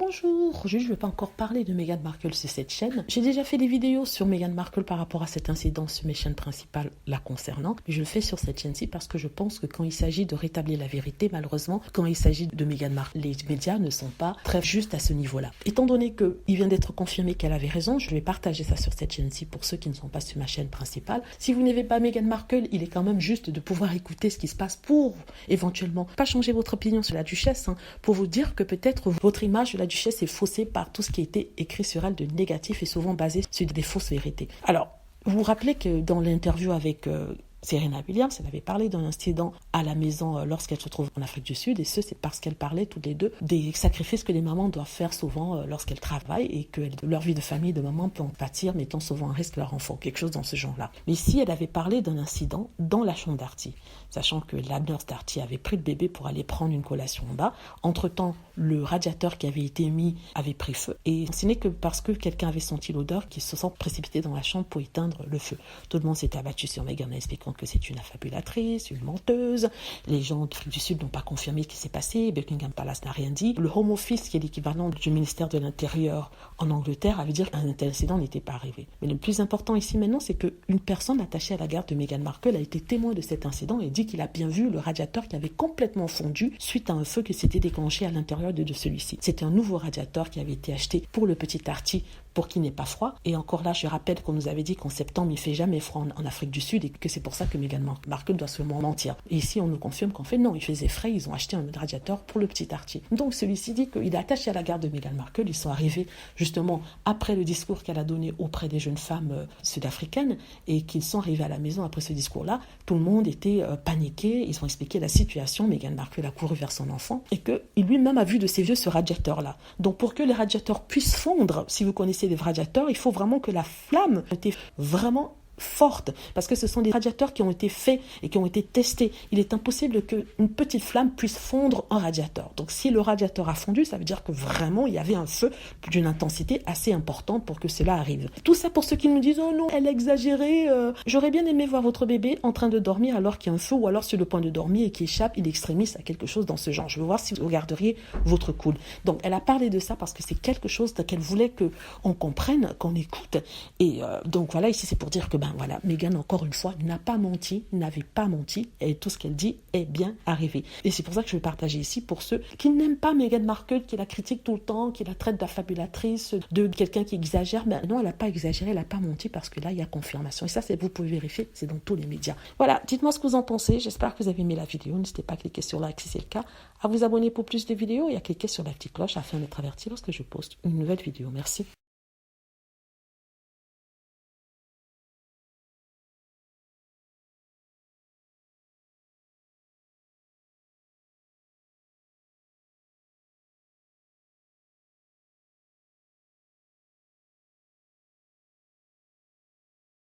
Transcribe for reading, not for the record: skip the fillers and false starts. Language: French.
Bonjour, aujourd'hui je ne vais pas encore parler de Meghan Markle sur cette chaîne. J'ai déjà fait des vidéos sur Meghan Markle par rapport à cet incident sur mes chaînes principales la concernant. Mais je le fais sur cette chaîne-ci parce que je pense que quand il s'agit de rétablir la vérité, malheureusement, quand il s'agit de Meghan Markle, les médias ne sont pas très justes à ce niveau-là. Étant donné qu'il vient d'être confirmé qu'elle avait raison, je vais partager ça sur cette chaîne-ci pour ceux qui ne sont pas sur ma chaîne principale. Si vous n'aimez pas Meghan Markle, il est quand même juste de pouvoir écouter ce qui se passe pour éventuellement pas changer votre opinion sur la duchesse, pour vous dire que peut-être votre image de la duchesse est faussée par tout ce qui a été écrit sur elle de négatif et souvent basé sur des fausses vérités. Alors, vous vous rappelez que dans l'interview avec Serena Williams, elle avait parlé d'un incident à la maison lorsqu'elle se trouve en Afrique du Sud, et c'est parce qu'elle parlait toutes les deux des sacrifices que les mamans doivent faire souvent lorsqu'elles travaillent et que leur vie de famille de maman peut en pâtir, mettant souvent en risque leur enfant, quelque chose dans ce genre-là. Mais ici, elle avait parlé d'un incident dans la chambre d'Arty, sachant que la nurse d'Arty avait pris le bébé pour aller prendre une collation en bas. Entre-temps, le radiateur qui avait été mis avait pris feu, et ce n'est que parce que quelqu'un avait senti l'odeur qu'ils se sont précipités dans la chambre pour éteindre le feu. Tout le monde s'était abattu sur Meghan en expliquant que c'est une affabulatrice, une menteuse. Les gens d'Afrique du Sud n'ont pas confirmé ce qui s'est passé. Buckingham Palace n'a rien dit. Le Home Office, qui est l'équivalent du ministère de l'Intérieur en Angleterre, avait dit qu'un tel incident n'était pas arrivé. Mais le plus important ici maintenant, c'est qu'une personne attachée à la garde de Meghan Markle a été témoin de cet incident et dit qu'il a bien vu le radiateur qui avait complètement fondu suite à un feu qui s'était déclenché à l'intérieur de celui-ci. C'était un nouveau radiateur qui avait été acheté pour le petit Arty pour qu'il n'ait pas froid. Et encore là, je rappelle qu'on nous avait dit qu'en septembre, il ne fait jamais froid en Afrique du Sud et que c'est pour ça que Meghan Markle doit sûrement mentir. Et ici, on nous confirme qu'en fait, non, il faisait frais, ils ont acheté un radiateur pour le petit Arty. Donc celui-ci dit qu'il est attaché à la garde de Meghan Markle. Ils sont arrivés justement après le discours qu'elle a donné auprès des jeunes femmes sud-africaines et qu'ils sont arrivés à la maison après ce discours-là. Tout le monde était paniqué, ils ont expliqué la situation. Meghan Markle a couru vers son enfant et qu'il lui-même a vu de ses yeux ce radiateur-là. Donc pour que les radiateurs puissent fondre, si vous connaissez des radiateurs, il faut vraiment que la flamme était vraiment forte, parce que ce sont des radiateurs qui ont été faits et qui ont été testés. Il est impossible qu'une petite flamme puisse fondre un radiateur. Donc si le radiateur a fondu, ça veut dire que vraiment il y avait un feu d'une intensité assez importante pour que cela arrive. Tout ça pour ceux qui nous disent « Oh non, elle a exagéré, j'aurais bien aimé voir votre bébé en train de dormir alors qu'il y a un feu ou alors sur le point de dormir et qui échappe in extremis à quelque chose dans ce genre. Je veux voir si vous garderiez votre coude. » Donc elle a parlé de ça parce que c'est quelque chose qu'elle voulait qu'on comprenne, qu'on écoute. Et donc voilà, ici c'est pour dire que voilà, Meghan, encore une fois, n'a pas menti, n'avait pas menti, et tout ce qu'elle dit est bien arrivé. Et c'est pour ça que je vais partager ici pour ceux qui n'aiment pas Meghan Markle, qui la critiquent tout le temps, qui la traite d'affabulatrice, de quelqu'un qui exagère. Mais non, elle n'a pas exagéré, elle n'a pas menti, parce que là, il y a confirmation. Et ça, vous pouvez vérifier, c'est dans tous les médias. Voilà, dites-moi ce que vous en pensez. J'espère que vous avez aimé la vidéo. N'hésitez pas à cliquer sur like si c'est le cas, à vous abonner pour plus de vidéos et à cliquer sur la petite cloche afin d'être averti lorsque je poste une nouvelle vidéo. Merci.